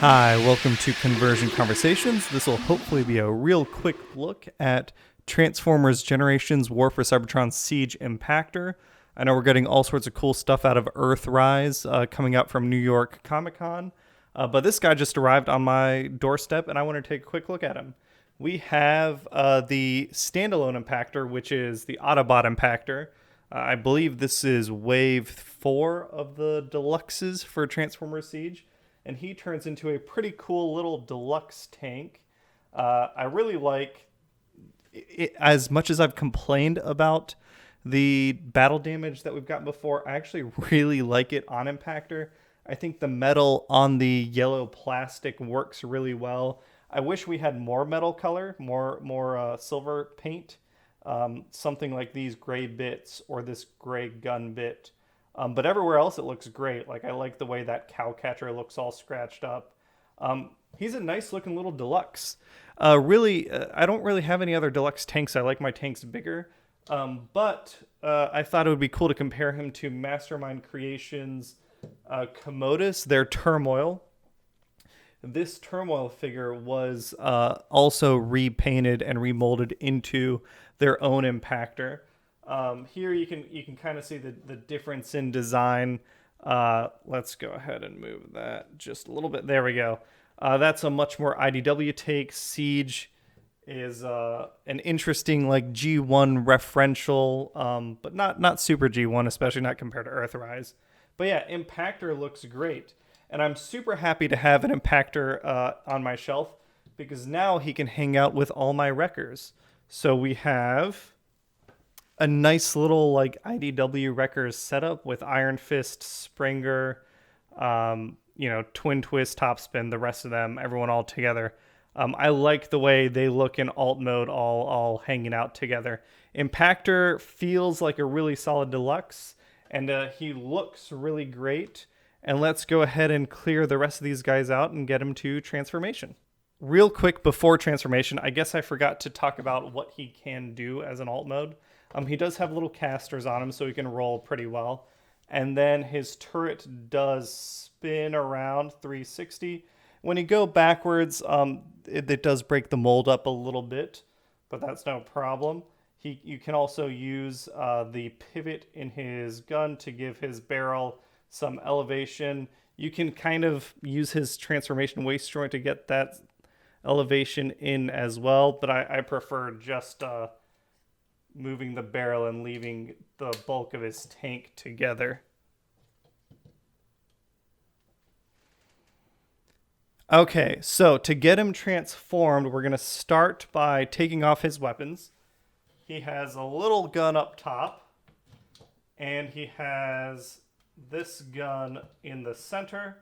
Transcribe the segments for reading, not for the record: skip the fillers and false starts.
Hi, welcome to Conversion Conversations. This will hopefully be a real quick look at Transformers Generations War for Cybertron SIEGE Impactor. I know we're getting all sorts of cool stuff out of Earthrise coming out from New York Comic Con, but this guy just arrived on my doorstep and I want to take a quick look at him. We have the standalone Impactor, which is the Autobot Impactor. I believe this is wave 4 of the Deluxes for Transformers Siege. And he turns into a pretty cool little deluxe tank. I really like it. As much as I've complained about the battle damage that we've gotten before, I actually really like it on Impactor. I think the metal on the yellow plastic works really well. I wish we had more metal color, more silver paint, something like these gray bits or this gray gun bit. But everywhere else, it looks great. Like, I like the way that cowcatcher looks all scratched up. He's a nice looking little deluxe. I don't really have any other deluxe tanks. I like my tanks bigger. But I thought it would be cool to compare him to Mastermind Creations' Commodus, their Turmoil. This Turmoil figure was also repainted and remolded into their own Impactor. Here you can kind of see the difference in design. Let's go ahead and move that just a little bit. There we go. That's a much more IDW take. Siege is an interesting like G1 referential, but not super G1, especially not compared to Earthrise. But yeah, Impactor looks great. And I'm super happy to have an Impactor on my shelf because now he can hang out with all my wreckers. So we have a nice little like IDW Wreckers setup with Iron Fist, Springer, Twin Twist, Topspin, the rest of them, everyone all together. I like the way they look in alt mode, all hanging out together. Impactor feels like a really solid deluxe, and he looks really great. And let's go ahead and clear the rest of these guys out and get him to transformation. Real quick before transformation, I guess I forgot to talk about what he can do as an alt mode. He does have little casters on him, so he can roll pretty well. And then his turret does spin around 360. When you go backwards, it does break the mold up a little bit, but that's no problem. You can also use the pivot in his gun to give his barrel some elevation. You can kind of use his transformation waist joint to get that elevation in as well, but I prefer just moving the barrel and leaving the bulk of his tank together. Okay, so to get him transformed, we're going to start by taking off his weapons. He has a little gun up top, and he has this gun in the center.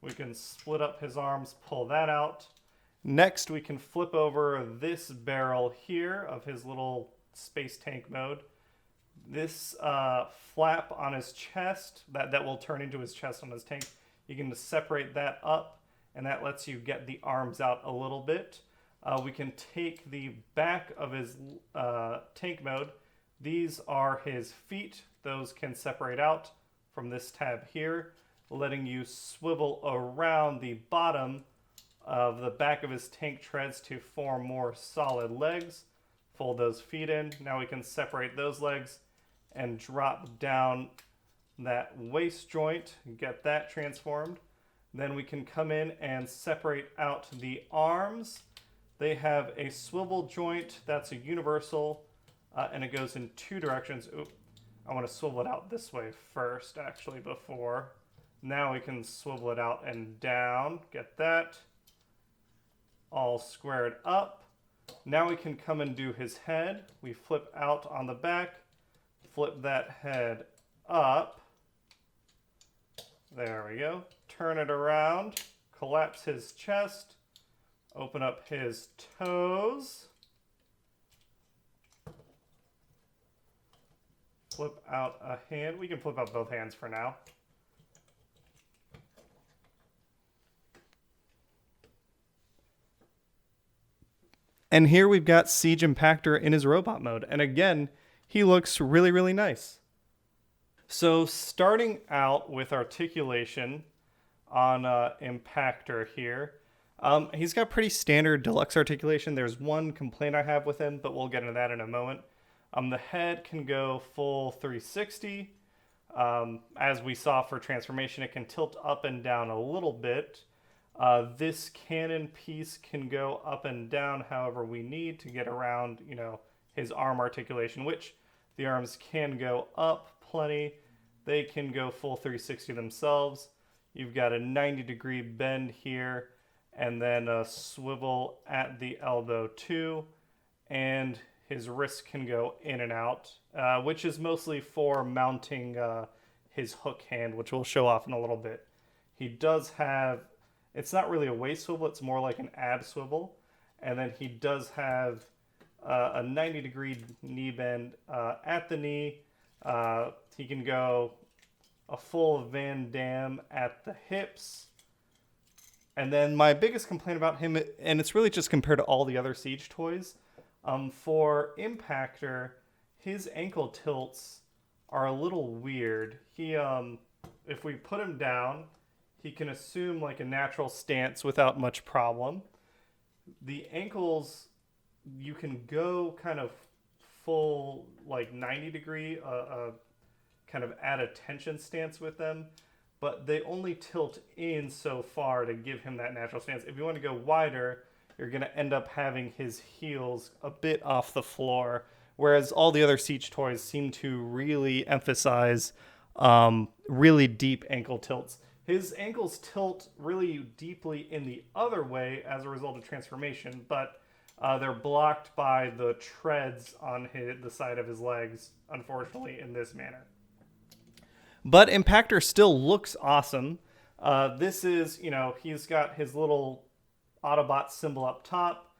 We can split up his arms, pull that out. Next, we can flip over this barrel here of his little space tank mode. This flap on his chest, that will turn into his chest on his tank, you can separate that up, and that lets you get the arms out a little bit. We can take the back of his tank mode. These are his feet. Those can separate out from this tab here, letting you swivel around the bottom of the back of his tank treads to form more solid legs. Fold those feet in. Now we can separate those legs and drop down that waist joint, get that transformed. Then we can come in and separate out the arms. They have a swivel joint that's a universal, and it goes in two directions. Oop, I want to swivel it out this way first, actually, before. Now we can swivel it out and down. Get that all squared up. Now we can come and do his head. We flip out on the back, flip that head up. There we go. Turn it around, collapse his chest, open up his toes, flip out a hand. We can flip out both hands for now. And here we've got Siege Impactor in his robot mode. And again, he looks really, really nice. So starting out with articulation, on Impactor here. He's got pretty standard deluxe articulation. There's one complaint I have with him, but we'll get into that in a moment. The head can go full 360. As we saw for transformation, it can tilt up and down a little bit. This cannon piece can go up and down however we need to get around, his arm articulation, which the arms can go up plenty. They can go full 360 themselves. You've got a 90-degree bend here, and then a swivel at the elbow too. And his wrist can go in and out, which is mostly for mounting his hook hand, which we'll show off in a little bit. He does have, it's not really a waist swivel, it's more like an ab swivel. And then he does have a 90-degree knee bend at the knee. He can go a full Van Damme at the hips. And then my biggest complaint about him, and it's really just compared to all the other Siege toys, for Impactor, his ankle tilts are a little weird. He, if we put him down, he can assume like a natural stance without much problem. The ankles, you can go kind of full like 90-degree, kind of at a tension stance with them, but they only tilt in so far to give him that natural stance. If you want to go wider, you're going to end up having his heels a bit off the floor, whereas all the other Siege toys seem to really emphasize really deep ankle tilts. His ankles tilt really deeply in the other way as a result of transformation, but they're blocked by the treads on the side of his legs, unfortunately, in this manner. But Impactor still looks awesome. This is, he's got his little Autobot symbol up top.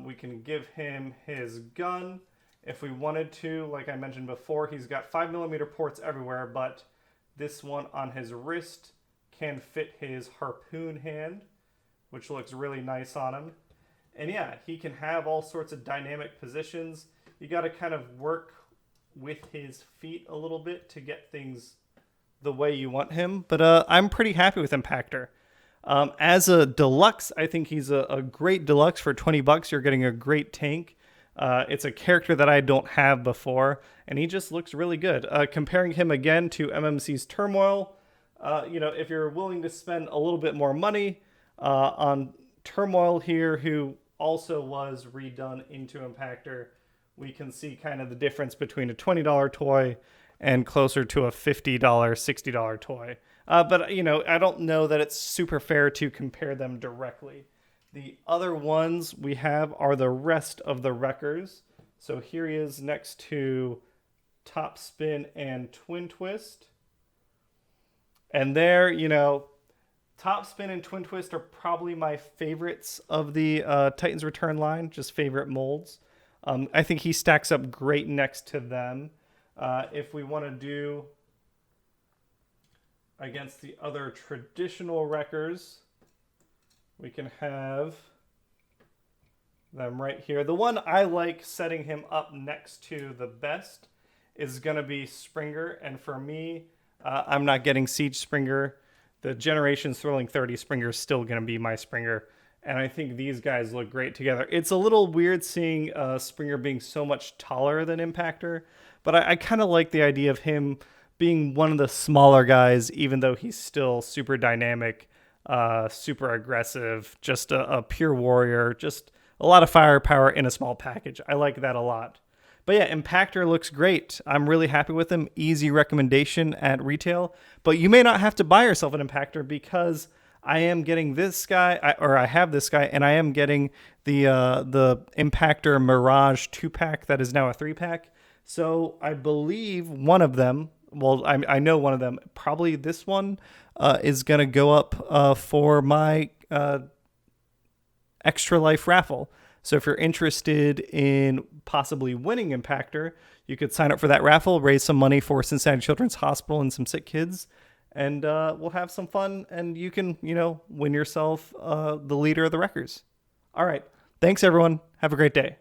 We can give him his gun if we wanted to. Like I mentioned before, he's got 5mm ports everywhere, but this one on his wrist can fit his harpoon hand, which looks really nice on him. And yeah, he can have all sorts of dynamic positions. You got to kind of work with his feet a little bit to get things the way you want him. But I'm pretty happy with Impactor. As a deluxe, I think he's a great deluxe. For $20. You're getting a great tank. It's a character that I don't have before, and he just looks really good. Comparing him again to MMC's Turmoil, if you're willing to spend a little bit more money on Turmoil here, who also was redone into Impactor, we can see kind of the difference between a $20 toy and closer to a $50, $60 toy. But, I don't know that it's super fair to compare them directly. The other ones we have are the rest of the Wreckers. So here he is next to Top Spin and Twin Twist. And there, Top Spin and Twin Twist are probably my favorites of the Titans Return line, just favorite molds. I think he stacks up great next to them. If we want to do against the other traditional Wreckers, we can have them right here. The one I like setting him up next to the best is going to be Springer. And for me, I'm not getting Siege Springer. The Generations Thrilling 30 Springer is still going to be my Springer. And I think these guys look great together. It's a little weird seeing Springer being so much taller than Impactor, but I kind of like the idea of him being one of the smaller guys, even though he's still super dynamic, super aggressive, just a pure warrior, just a lot of firepower in a small package. I like that a lot. But yeah, Impactor looks great. I'm really happy with him. Easy recommendation at retail. But you may not have to buy yourself an Impactor, because I am getting this guy, I have this guy, and I am getting the Impactor Mirage 2-pack that is now a 3-pack. So I believe one of them, I know one of them, probably this one, is going to go up for my Extra Life raffle. So if you're interested in possibly winning Impactor, you could sign up for that raffle, raise some money for Cincinnati Children's Hospital and some sick kids, and we'll have some fun, and you can, win yourself the leader of the Wreckers. All right. Thanks, everyone. Have a great day.